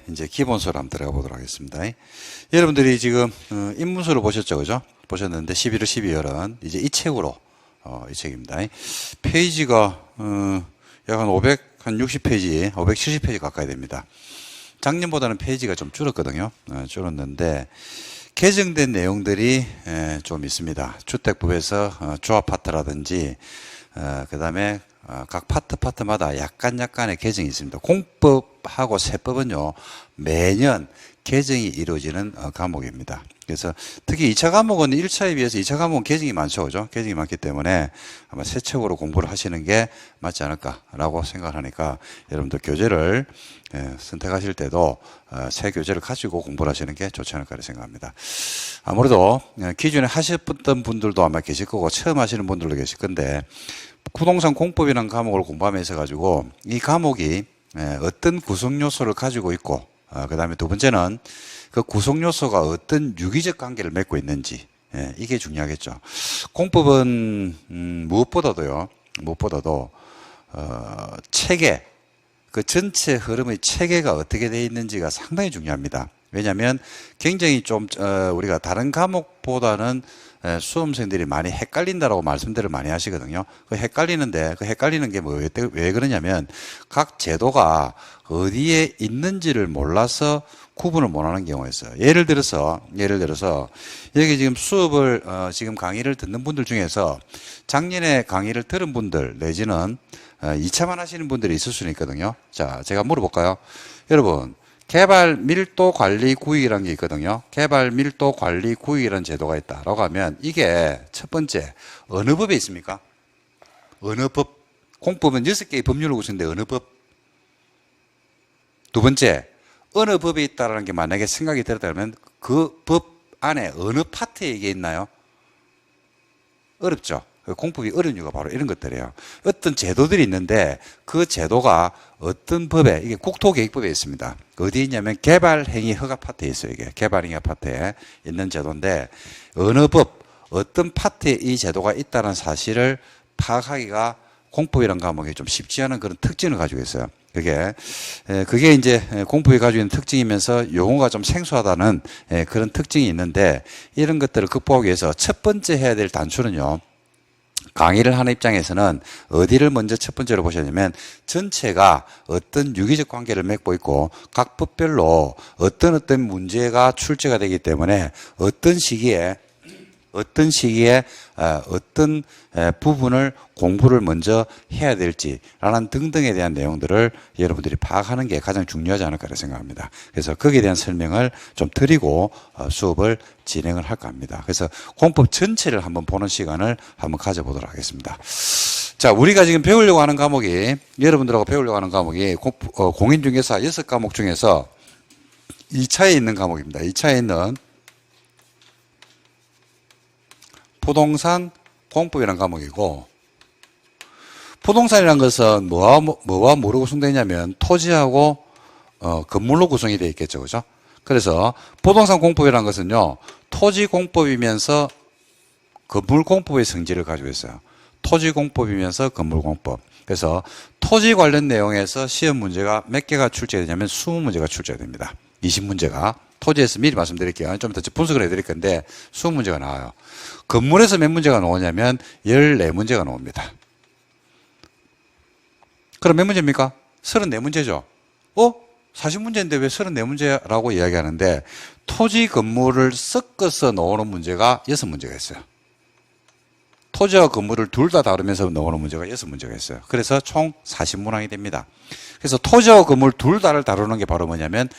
이제 기본서로 한번 들어가 보도록 하겠습니다. 여러분들이 지금 입문서를 보셨죠, 그죠? 보셨는데 11월, 12월은 이제 이 책으로 이 책입니다. 페이지가 약 한 560페이지, 570페이지 가까이 됩니다. 작년보다는 페이지가 좀 줄었거든요. 줄었는데 개정된 내용들이 좀 있습니다. 주택법에서 조합 파트라든지 그 다음에 각 파트마다 약간의 개정이 있습니다. 공법하고 세법은요, 매년 개정이 이루어지는 과목입니다. 그래서 특히 2차 과목은 1차에 비해서 2차 과목은 개정이 많죠. 그죠? 개정이 많기 때문에 아마 새 책으로 공부를 하시는 게 맞지 않을까라고 생각을 하니까 여러분들 교재를 선택하실 때도 새 교재를 가지고 공부를 하시는 게 좋지 않을까 생각합니다. 아무래도 기존에 하셨던 분들도 아마 계실 거고 처음 하시는 분들도 계실 건데 부동산 공법이라는 과목을 공부하면서 가지고 이 과목이 어떤 구성 요소를 가지고 있고 그 다음에 두 번째는 그 구성 요소가 어떤 유기적 관계를 맺고 있는지 이게 중요하겠죠. 공법은 무엇보다도 체계 그 전체 흐름의 체계가 어떻게 되어 있는지가 상당히 중요합니다. 왜냐하면 굉장히 좀 우리가 다른 과목보다는 수험생들이 많이 헷갈린다라고 말씀들을 많이 하시거든요. 그 헷갈리는 게 왜 그러냐면 각 제도가 어디에 있는지를 몰라서 구분을 못하는 경우가 있어요. 예를 들어서 여기 지금 수업을 지금 강의를 듣는 분들 중에서 작년에 강의를 들은 분들 내지는 2차만 하시는 분들이 있을 수는 있거든요. 자, 제가 물어볼까요? 여러분, 개발 밀도 관리 구역이라는 게 있거든요. 개발 밀도 관리 구역이라는 제도가 있다라고 하면 이게 첫 번째 어느 법에 있습니까? 어느 법? 공법은 6개의 법률을 구성하는데 어느 법? 두 번째, 어느 법에 있다라는 게 만약에 생각이 들었다면 그 법 안에 어느 파트에 이게 있나요? 어렵죠. 공법이 어려운 이유가 바로 이런 것들이에요. 어떤 제도들이 있는데 그 제도가 어떤 법에, 이게 국토계획법에 있습니다. 어디에 있냐면 개발행위 허가 파트에 있어요. 이게 개발행위 파트에 있는 제도인데 어느 법, 어떤 파트에 이 제도가 있다는 사실을 파악하기가 공법이라는 과목이 좀 쉽지 않은 그런 특징을 가지고 있어요. 그게 이제 공법이 가지고 있는 특징이면서 용어가 좀 생소하다는 그런 특징이 있는데 이런 것들을 극복하기 위해서 첫 번째 해야 될 단추는요. 강의를 하는 입장에서는 어디를 먼저 첫 번째로 보셔야 되냐면 전체가 어떤 유기적 관계를 맺고 있고 각 법별로 어떤 문제가 출제가 되기 때문에 어떤 시기에 어떤 부분을 공부를 먼저 해야 될지라는 등등에 대한 내용들을 여러분들이 파악하는 게 가장 중요하지 않을까 생각합니다. 그래서 거기에 대한 설명을 좀 드리고 수업을 진행을 할까 합니다. 그래서 공법 전체를 한번 보는 시간을 한번 가져보도록 하겠습니다. 자, 우리가 지금 배우려고 하는 과목이 여러분들하고 배우려고 하는 과목이 공인중개사 6과목 중에서 2차에 있는 과목입니다. 2차에 있는 부동산 공법이라는 과목이고 부동산이라는 것은 뭐와 뭐로 구성되어 있냐면 토지하고 건물로 구성이 되어 있겠죠. 그죠? 그래서 부동산 공법이라는 것은요. 토지 공법이면서 건물 공법의 성질을 가지고 있어요. 토지 공법이면서 건물 공법. 그래서 토지 관련 내용에서 시험 문제가 몇 개가 출제되냐면 20문제가 출제됩니다. 20문제가. 토지에서 미리 말씀드릴게요. 좀 더 분석을 해드릴 건데 20문제가 나와요. 건물에서 몇 문제가 나오냐면 14문제가 나옵니다. 그럼 몇 문제입니까? 34문제죠. 40문제인데 왜 34문제라고 이야기하는데 토지 건물을 섞어서 나오는 문제가 6문제가 있어요. 토지와 건물을 둘 다 다루면서 나오는 문제가 6문제가 있어요. 그래서 총 40문항이 됩니다. 그래서 토지와 건물 둘 다를 다루는 게 바로 뭐냐면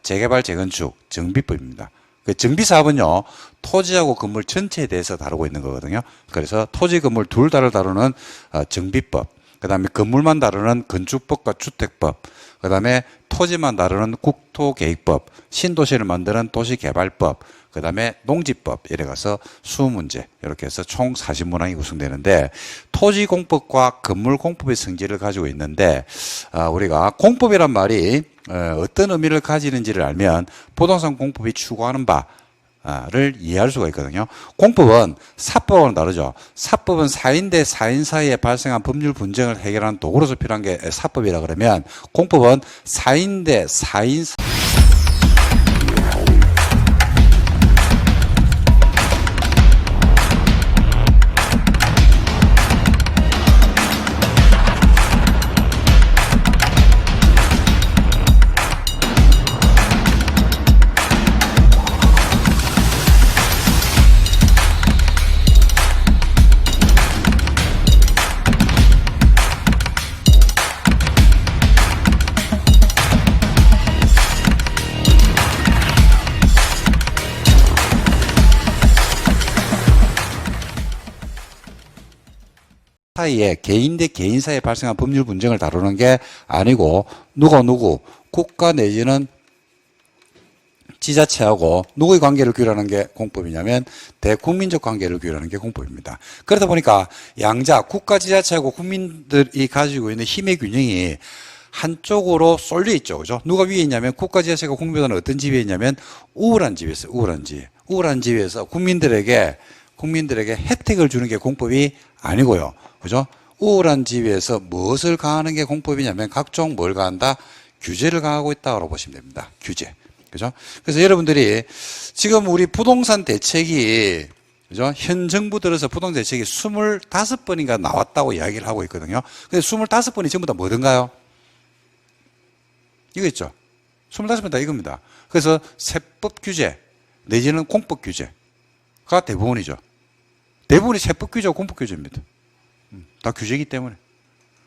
재개발, 재건축, 정비법입니다. 그 정비사업은요, 토지하고 건물 전체에 대해서 다루고 있는 거거든요. 그래서 토지, 건물 둘 다를 다루는 정비법, 그 다음에 건물만 다루는 건축법과 주택법, 그 다음에 토지만 다루는 국토계획법, 신도시를 만드는 도시개발법, 그 다음에 농지법 이래 가서 20문제 이렇게 해서 총 40문항이 구성되는데 토지공법과 건물공법의 성질을 가지고 있는데 우리가 공법이란 말이 어떤 의미를 가지는지를 알면 부동산 공법이 추구하는 바 를 이해할 수가 있거든요. 공법은 사법과는 다르죠. 사법은 사인 대 사인 사이에 발생한 법률 분쟁을 해결하는 도구로서 필요한 게 사법이라 그러면 공법은 사인 대 사인 사이에 개인 대 개인 사이에 발생한 법률 분쟁을 다루는 게 아니고 누가 누구 국가 내지는 지자체하고 누구의 관계를 규율하는 게 공법이냐면 대국민적 관계를 규율하는 게 공법입니다. 그러다 보니까 양자 국가 지자체하고 국민들이 가지고 있는 힘의 균형이 한쪽으로 쏠려 있죠. 그죠? 누가 위에 있냐면 국가 지자체가 국민보다는 어떤 지위에 있냐면 우월한 지위에 있어요. 우월한 지위. 우월한 지위에서 국민들에게 혜택을 주는 게 공법이 아니고요. 그죠? 우월한 지위에서 무엇을 가하는 게 공법이냐면 각종 뭘 가한다? 규제를 가하고 있다고 보시면 됩니다. 규제. 그죠? 그래서 여러분들이 지금 우리 부동산 대책이 그죠? 현 정부 들어서 부동산 대책이 25번인가 나왔다고 이야기를 하고 있거든요. 근데 25번이 전부 다 뭐든가요? 이거 있죠? 25번 다 이겁니다. 그래서 세법 규제 내지는 공법 규제가 대부분이죠. 대부분이 세법 규제와 공법 규제입니다. 다 규제이기 때문에.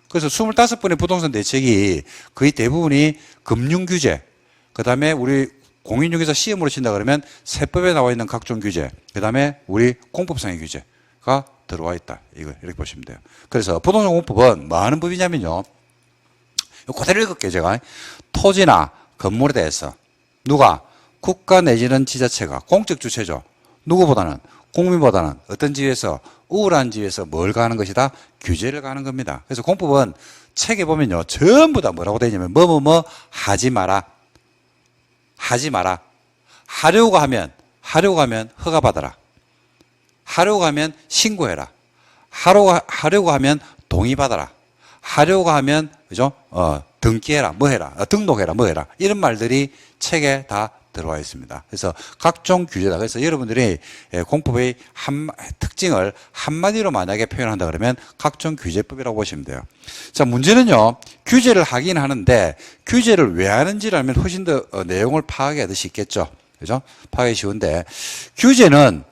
그래서 25번의 부동산 대책이 거의 대부분이 금융 규제, 그 다음에 우리 공인중개사 시험으로 친다 그러면 세법에 나와 있는 각종 규제, 그 다음에 우리 공법상의 규제가 들어와 있다. 이거 이렇게 보시면 돼요. 그래서 부동산 공법은 뭐 하는 법이냐면요. 그대로 읽을게요, 제가. 토지나 건물에 대해서 누가 국가 내지는 지자체가 공적 주체죠. 누구보다는 국민보다는 어떤 지위에서 우월한 지위에서 뭘 가하는 것이다? 규제를 가하는 겁니다. 그래서 공법은 책에 보면요. 전부 다 뭐라고 되어 있냐면 뭐 하지 마라. 하지 마라. 하려고 하면 허가받아라. 하려고 하면 신고해라. 하려고 하면 동의받아라. 하려고 하면 그죠? 등기해라. 뭐 해라. 등록해라. 뭐 해라. 이런 말들이 책에 다 들어와 있습니다. 그래서 각종 규제다. 그래서 여러분들이 공법의 특징을 한마디로 만약에 표현한다 그러면 각종 규제법이라고 보시면 돼요. 자, 문제는요. 규제를 하긴 하는데 규제를 왜 하는지를 알면 훨씬 더 내용을 파악하기 쉽겠죠. 그죠? 파악이 쉬운데 규제는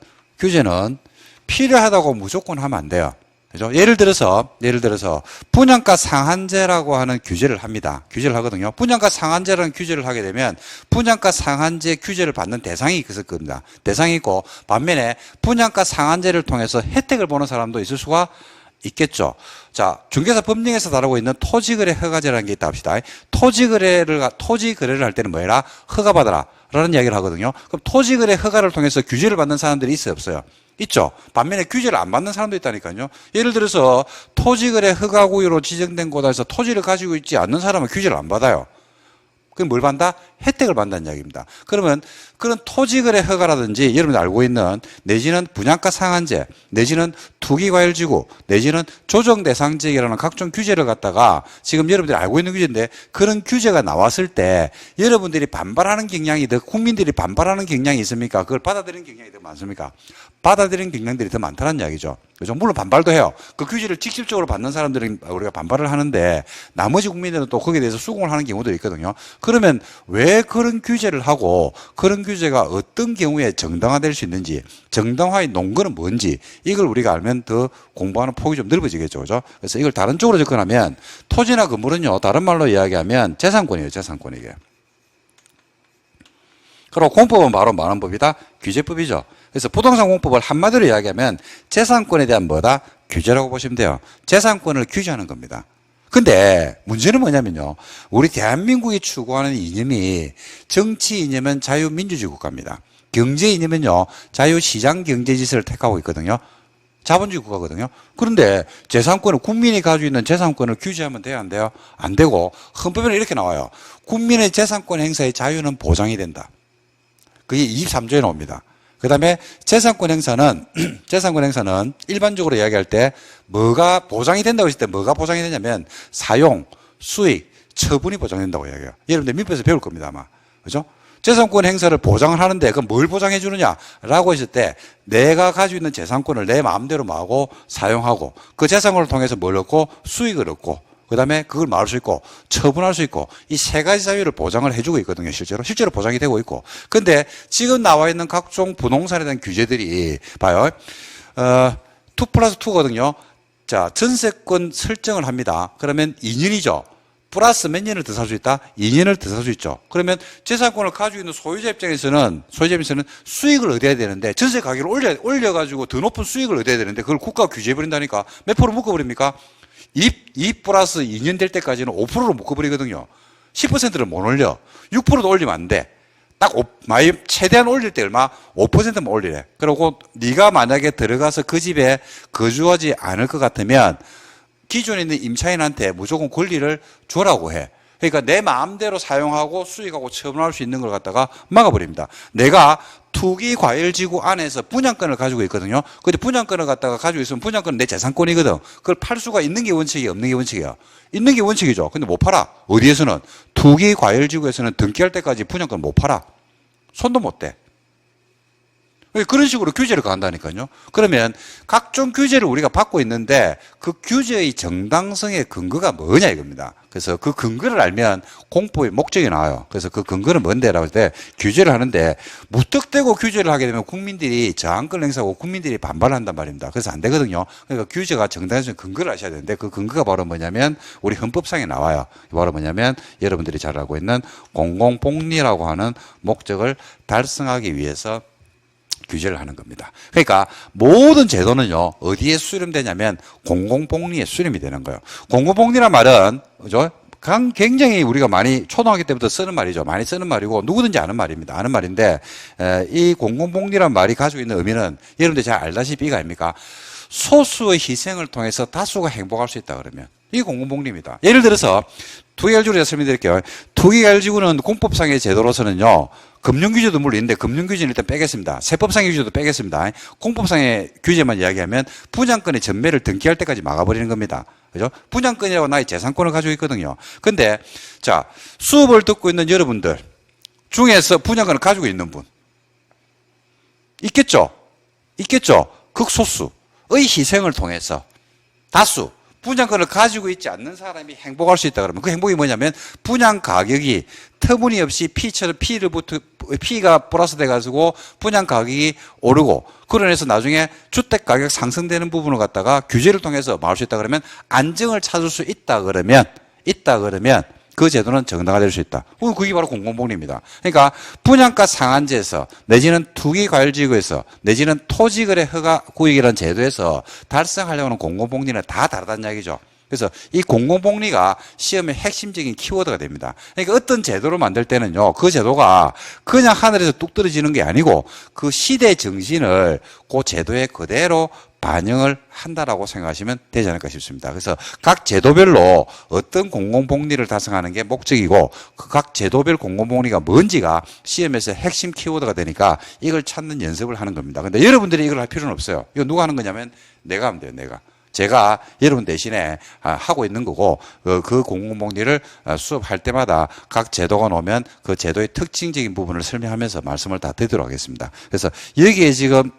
필요하다고 무조건 하면 안 돼요. 그죠? 예를 들어서 분양가 상한제라고 하는 규제를 합니다. 규제를 하거든요. 분양가 상한제라는 규제를 하게 되면 분양가 상한제 규제를 받는 대상이 있을 겁니다. 대상이 있고 반면에 분양가 상한제를 통해서 혜택을 보는 사람도 있을 수가 있겠죠. 자, 중개사 법령에서 다루고 있는 토지거래 허가제라는 게 있다 합시다. 토지거래를 할 때는 뭐해라? 허가받아라. 라는 이야기를 하거든요. 그럼 토지거래 허가를 통해서 규제를 받는 사람들이 있어요, 없어요? 있죠. 반면에 규제를 안 받는 사람도 있다니까요. 예를 들어서 토지거래 허가구역으로 지정된 곳에서 토지를 가지고 있지 않는 사람은 규제를 안 받아요. 그럼 뭘 받는다? 혜택을 받는다는 이야기입니다. 그러면 그런 토지거래 허가라든지 여러분들 알고 있는 내지는 분양가 상한제 내지는 투기과열지구 내지는 조정대상지역이라는 각종 규제를 갖다가 지금 여러분들이 알고 있는 규제인데 그런 규제가 나왔을 때 여러분들이 반발하는 경향이 더 국민들이 반발하는 경향이 있습니까? 그걸 받아들이는 경향이 더 많습니까? 받아들이는 경향들이 더 많다는 이야기죠. 그죠? 물론 반발도 해요. 그 규제를 직접적으로 받는 사람들은 우리가 반발을 하는데 나머지 국민들은 또 거기에 대해서 수긍을 하는 경우도 있거든요. 그러면 왜 그런 규제를 하고 그런 규제가 어떤 경우에 정당화될 수 있는지 정당화의 논거는 뭔지 이걸 우리가 알면 더 공부하는 폭이 좀 넓어지겠죠. 그죠? 그래서 이걸 다른 쪽으로 접근하면 토지나 건물은요. 다른 말로 이야기하면 재산권이에요. 재산권 이게. 그리고 공법은 바로 뭐하는 법이다? 규제법이죠. 그래서 부동산 공법을 한마디로 이야기하면 재산권에 대한 뭐다? 규제라고 보시면 돼요. 재산권을 규제하는 겁니다. 근데 문제는 뭐냐면요. 우리 대한민국이 추구하는 이념이 정치 이념은 자유민주주의 국가입니다. 경제 이념은요. 자유시장 경제 질서를 택하고 있거든요. 자본주의 국가거든요. 그런데 재산권은 국민이 가지고 있는 재산권을 규제하면 돼요? 안 돼요? 안 되고 헌법에는 이렇게 나와요. 국민의 재산권 행사의 자유는 보장이 된다. 그게 23조에 나옵니다. 그 다음에 재산권 행사는, 재산권 행사는 일반적으로 이야기할 때 뭐가 보장이 된다고 했을 때 뭐가 보장이 되냐면 사용, 수익, 처분이 보장된다고 이야기해요. 여러분들 민법에서 배울 겁니다, 아마. 그죠? 재산권 행사를 보장을 하는데 그럼 뭘 보장해 주느냐라고 했을 때 내가 가지고 있는 재산권을 내 마음대로 하고 사용하고 그 재산권을 통해서 뭘 얻고 수익을 얻고 그 다음에 그걸 말할 수 있고 처분할 수 있고 이 세 가지 자유를 보장을 해주고 있거든요. 실제로 보장이 되고 있고. 근데 지금 나와 있는 각종 부동산에 대한 규제들이 봐요. 2+2거든요. 자, 전세권 설정을 합니다. 그러면 2년이죠. 플러스 몇 년을 더 살 수 있다? 2년을 더 살 수 있죠. 그러면 재산권을 가지고 있는 소유자 입장에서는 수익을 얻어야 되는데 전세 가격을 올려가지고 더 높은 수익을 얻어야 되는데 그걸 국가가 규제해버린다니까 몇 프로 묶어버립니까? 2 플러스 2년 될 때까지는 5%로 묶어버리거든요. 10%를 못 올려. 6%도 올리면 안 돼. 딱 최대한 올릴 때 얼마? 5%만 올리래. 그리고 네가 만약에 들어가서 그 집에 거주하지 않을 것 같으면 기존에 있는 임차인한테 무조건 권리를 주라고 해. 그러니까 내 마음대로 사용하고 수익하고 처분할 수 있는 걸 갖다가 막아버립니다. 내가 투기과열지구 안에서 분양권을 가지고 있거든요. 근데 분양권을 갖다가 가지고 있으면 분양권은 내 재산권이거든. 그걸 팔 수가 있는 게 원칙이야, 없는 게 원칙이야. 있는 게 원칙이죠. 근데 못 팔아. 어디에서는? 투기과열지구에서는 등기할 때까지 분양권 못 팔아. 손도 못 대. 그런 식으로 규제를 가한다니까요. 그러면 각종 규제를 우리가 받고 있는데 그 규제의 정당성의 근거가 뭐냐 이겁니다. 그래서 그 근거를 알면 공포의 목적이 나와요. 그래서 그 근거는 뭔데라고 할 때 규제를 하는데 무턱대고 규제를 하게 되면 국민들이 저항권을 행사하고 국민들이 반발을 한단 말입니다. 그래서 안 되거든요. 그러니까 규제가 정당성의 근거를 아셔야 되는데 그 근거가 바로 뭐냐면 우리 헌법상에 나와요. 바로 뭐냐면 여러분들이 잘 알고 있는 공공복리라고 하는 목적을 달성하기 위해서 규제를 하는 겁니다. 그러니까 모든 제도는요 어디에 수렴되냐면 공공복리에 수렴이 되는 거예요. 공공복리란 말은 그죠? 굉장히 우리가 많이 초등학교 때부터 쓰는 말이죠. 많이 쓰는 말이고 누구든지 아는 말입니다. 아는 말인데 이 공공복리란 말이 가지고 있는 의미는 여러분들 잘 알다시피 이거 아닙니까? 소수의 희생을 통해서 다수가 행복할 수 있다 그러면 이게 공공복리입니다. 예를 들어서 투기과열지구를 제가 설명드릴게요. 투기과열지구는 공법상의 제도로서는요 금융규제도 물론 있는데 금융규제는 일단 빼겠습니다. 세법상의 규제도 빼겠습니다. 공법상의 규제만 이야기하면 분양권의 전매를 등기할 때까지 막아버리는 겁니다. 그죠? 분양권이라고 나의 재산권을 가지고 있거든요. 근데 자 수업을 듣고 있는 여러분들 중에서 분양권을 가지고 있는 분 있겠죠? 있겠죠? 극소수의 희생을 통해서 다수 분양권을 가지고 있지 않는 사람이 행복할 수 있다 그러면 그 행복이 뭐냐면 분양 가격이 터무니없이 P가 플러스 돼가지고 분양 가격이 오르고 그로 인해서 나중에 주택 가격 상승되는 부분을 갖다가 규제를 통해서 막을 수 있다 그러면 안정을 찾을 수 있다 그러면 그 제도는 정당화될 수 있다. 그게 바로 공공복리입니다. 그러니까 분양가 상한제에서 내지는 투기과열지구에서 내지는 토지거래 허가구역이라는 제도에서 달성하려고 하는 공공복리는 다 다르다는 이야기죠. 그래서 이 공공복리가 시험의 핵심적인 키워드가 됩니다. 그러니까 어떤 제도를 만들 때는요, 그 제도가 그냥 하늘에서 뚝 떨어지는 게 아니고 그 시대 정신을 그 제도에 그대로 반영을 한다라고 생각하시면 되지 않을까 싶습니다. 그래서 각 제도별로 어떤 공공복리를 달성하는 게 목적이고 그 각 제도별 공공복리가 뭔지가 시험에서 핵심 키워드가 되니까 이걸 찾는 연습을 하는 겁니다. 근데 여러분들이 이걸 할 필요는 없어요. 이거 누가 하는 거냐면 내가 하면 돼요. 제가 여러분 대신에 하고 있는 거고 그 공공복리를 수업할 때마다 각 제도가 나오면 그 제도의 특징적인 부분을 설명하면서 말씀을 다 드리도록 하겠습니다. 그래서 여기에 지금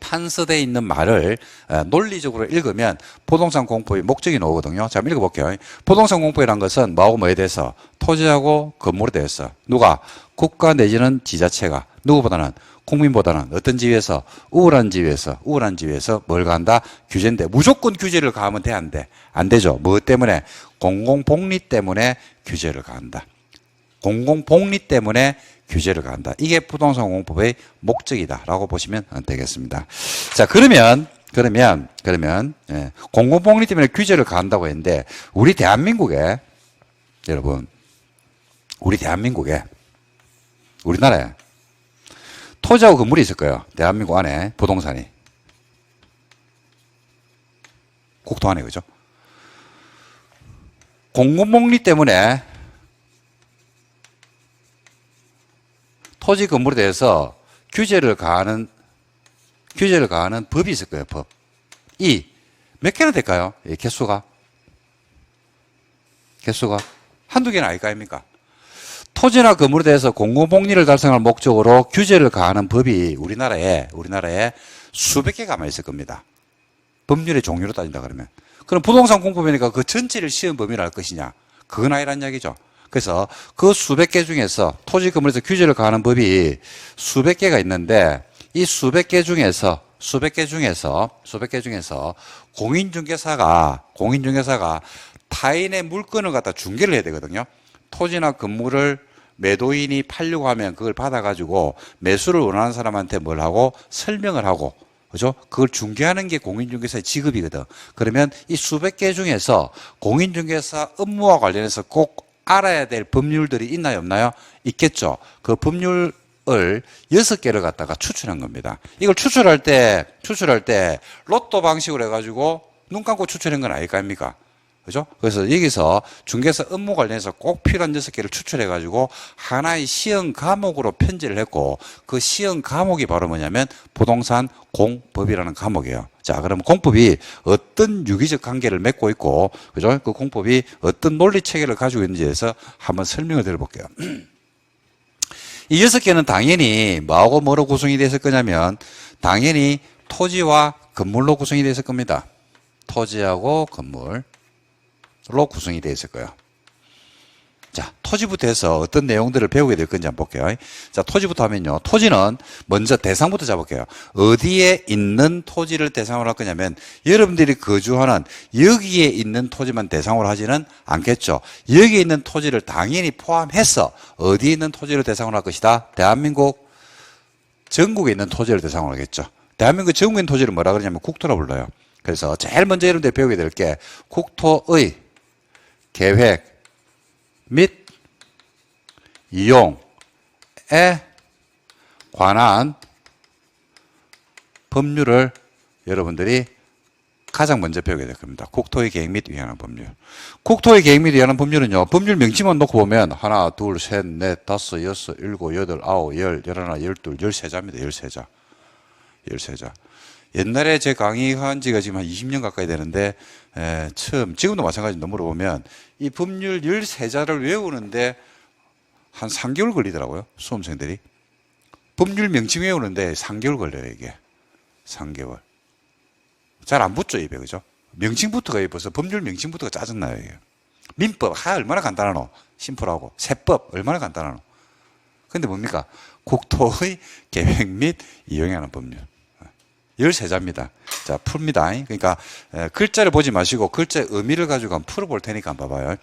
판서되어 있는 말을 논리적으로 읽으면 부동산 공법의 목적이 나오거든요. 자, 한번 읽어볼게요. 부동산 공법이라는 것은 뭐하고 뭐에 대해서 토지하고 건물에 대해서 누가 국가 내지는 지자체가 누구보다는 국민보다는 어떤 지위에서 우월한 지위에서 뭘 가한다? 규제인데 무조건 규제를 가하면 돼? 안 돼? 안 되죠. 뭐 때문에? 공공복리 때문에 규제를 가한다. 공공복리 때문에 규제를 가한다. 이게 부동산 공법의 목적이다라고 보시면 되겠습니다. 자, 그러면 공공복리 때문에 규제를 가한다고 했는데 우리 대한민국에 여러분 우리나라에 토지하고 건물이 있을 거예요. 대한민국 안에 부동산이 국토 안에 그죠? 공공복리 때문에 토지 건물에 대해서 규제를 가하는 법이 있을 거예요, 법. 이, 몇 개나 될까요? 이 개수가? 한두 개는 아닐 거 아닙니까? 토지나 건물에 대해서 공공복리를 달성할 목적으로 규제를 가하는 법이 우리나라에 수백 개가 아마 있을 겁니다. 법률의 종류로 따진다 그러면. 그럼 부동산 공법이니까 그 전체를 시험 범위로 할 것이냐? 그건 아니란 이야기죠. 그래서 그 수백 개 중에서 토지 건물에서 규제를 가하는 법이 수백 개가 있는데 이 수백 개 중에서 공인중개사가 타인의 물건을 갖다 중개를 해야 되거든요. 토지나 건물을 매도인이 팔려고 하면 그걸 받아가지고 매수를 원하는 사람한테 뭘 하고 설명을 하고, 그죠? 그걸 중개하는 게 공인중개사의 직업이거든. 그러면 이 수백 개 중에서 공인중개사 업무와 관련해서 꼭 알아야 될 법률들이 있나요, 없나요? 있겠죠. 그 법률을 6개를 갖다가 추출한 겁니다. 이걸 추출할 때 로또 방식으로 해가지고 눈 감고 추출한 건 아닐 거 아닙니까? 그죠? 그래서 여기서 중개사 업무 관련해서 꼭 필요한 6개를 추출해가지고 하나의 시험 과목으로 편제를 했고 그 시험 과목이 바로 뭐냐면 부동산 공법이라는 과목이에요. 자, 그럼 공법이 어떤 유기적 관계를 맺고 있고, 그죠? 그 공법이 어떤 논리 체계를 가지고 있는지에 대해서 한번 설명을 드려볼게요. 이 6개는 당연히 뭐하고 뭐로 구성이 되어 있을 거냐면 당연히 토지와 건물로 구성이 되어 있을 겁니다. 토지하고 건물로 구성이 되어 있을 거예요. 자, 토지부터 해서 어떤 내용들을 배우게 될 건지 한번 볼게요. 자, 토지부터 하면요. 토지는 먼저 대상부터 잡을게요. 어디에 있는 토지를 대상으로 할 거냐면 여러분들이 거주하는 여기에 있는 토지만 대상으로 하지는 않겠죠. 여기에 있는 토지를 당연히 포함해서 어디에 있는 토지를 대상으로 할 것이다. 대한민국 전국에 있는 토지를 대상으로 하겠죠. 대한민국 전국에 있는 토지를 뭐라 그러냐면 국토라 불러요. 그래서 제일 먼저 여러분들이 배우게 될 게 국토의 계획 및 이용에 관한 법률을 여러분들이 가장 먼저 배우게 될 겁니다. 국토의 계획 및 위반하는 법률. 국토의 계획 및 위반하는 법률은요, 법률 명칭만 놓고 보면 하나, 둘, 셋, 넷, 다섯, 여섯, 일곱, 여덟, 아홉, 열, 열하나, 열둘, 열세자입니다. 열세자. 옛날에 제 강의한 지가 지금 한 20년 가까이 되는데, 지금도 마찬가지로 물어보면, 이 법률 13자를 외우는데 한 3개월 걸리더라고요. 수험생들이. 법률 명칭 외우는데 3개월 걸려요, 이게. 3개월. 잘 안 붙죠, 입에, 그죠? 명칭부터가 벌써 법률 명칭부터가 짜증나요, 이게. 민법, 얼마나 간단하노? 심플하고. 세법, 얼마나 간단하노? 근데 뭡니까? 국토의 계획 및 이용에 관한 법률. 13자입니다. 자, 풉니다. 그러니까 글자를 보지 마시고 글자의 의미를 가지고 한번 풀어볼 테니까 한번 봐봐요.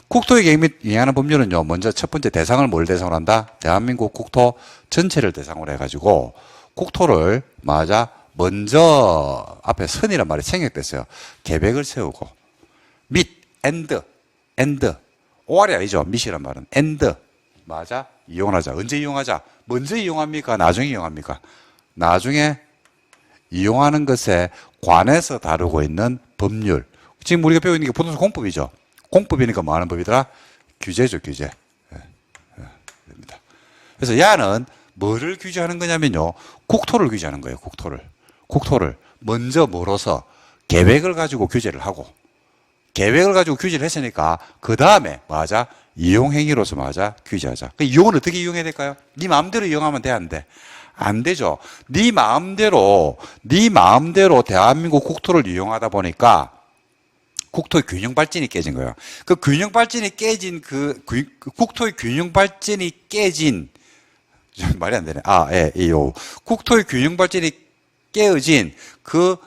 국토의 계획 및 이행하는 법률은요, 먼저 첫 번째 대상을 뭘 대상으로 한다? 대한민국 국토 전체를 대상으로 해가지고 국토를 먼저 앞에 선이란 말이 생략됐어요. 계획을 세우고 및 and 오알이 아니죠. 밑이란 말은 and 이용하자. 언제 이용하자? 먼저 이용합니까? 나중에 이용합니까? 나중에 이용하는 것에 관해서 다루고 있는 법률. 지금 우리가 배우고 있는 게 부동산 공법이죠. 공법이니까 뭐 하는 법이더라? 규제죠, 규제. 됩니다. 그래서 야는 뭐를 규제하는 거냐면요. 국토를 규제하는 거예요, 국토를. 먼저 뭐로서 계획을 가지고 규제를 하고, 계획을 가지고 규제를 했으니까, 그 다음에, 이용행위로서 규제하자. 그 이용은 어떻게 이용해야 될까요? 네 마음대로 이용하면 돼, 안 돼? 안 되죠. 네 마음대로 대한민국 국토를 이용하다 보니까 국토의 균형 발전이 깨진 거예요. 그 균형 발전이 깨진 국토의 균형 발전이 깨진 말이 안 되네. 국토의 균형 발전이 깨어진 그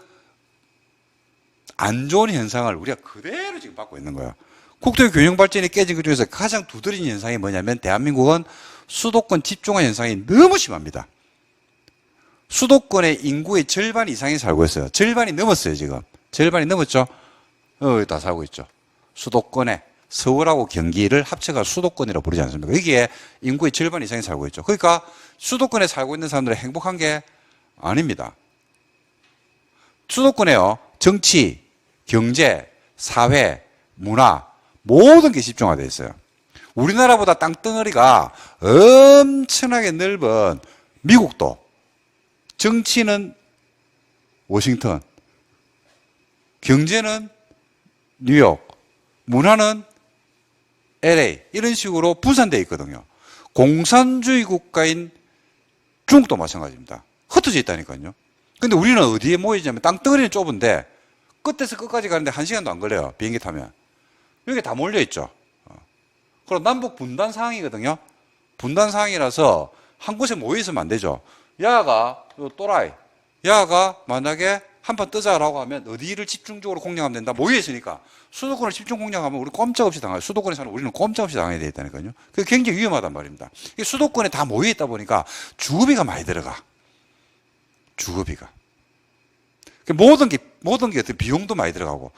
안 좋은 현상을 우리가 그대로 지금 받고 있는 거예요. 국토의 균형 발전이 깨진 그 중에서 가장 두드러진 현상이 뭐냐면 대한민국은 수도권 집중화 현상이 너무 심합니다. 수도권의 인구의 절반 이상이 살고 있어요. 절반이 넘었어요, 지금. 절반이 넘었죠? 다 살고 있죠. 수도권에 서울하고 경기를 합쳐가 수도권이라고 부르지 않습니까? 여기에 인구의 절반 이상이 살고 있죠. 그러니까 수도권에 살고 있는 사람들은 행복한 게 아닙니다. 수도권에요, 정치, 경제, 사회, 문화, 모든 게 집중화되어 있어요. 우리나라보다 땅덩어리가 엄청나게 넓은 미국도 정치는 워싱턴, 경제는 뉴욕, 문화는 LA 이런 식으로 분산되어 있거든요. 공산주의 국가인 중국도 마찬가지입니다. 흩어져 있다니까요. 근데 우리는 어디에 모이냐면 땅덩어리는 좁은데 끝에서 끝까지 가는데 1시간도 안 걸려요. 비행기 타면. 여기 다 몰려 있죠. 그럼 남북 분단 상황이거든요. 분단 상황이라서 한 곳에 모여 있으면 안 되죠. 야가 또라이, 야가 만약에 한판 뜨자라고 하면 어디를 집중적으로 공략하면 된다. 모여 있으니까 수도권을 집중 공략하면 우리 꼼짝없이 당해요. 수도권에 사는 우리는 꼼짝없이 당해야 되겠다니까요. 그게 굉장히 위험하단 말입니다. 수도권에 다 모여 있다 보니까 주거비가 많이 들어가. 주거비가. 모든 게 어떤 비용도 많이 들어가고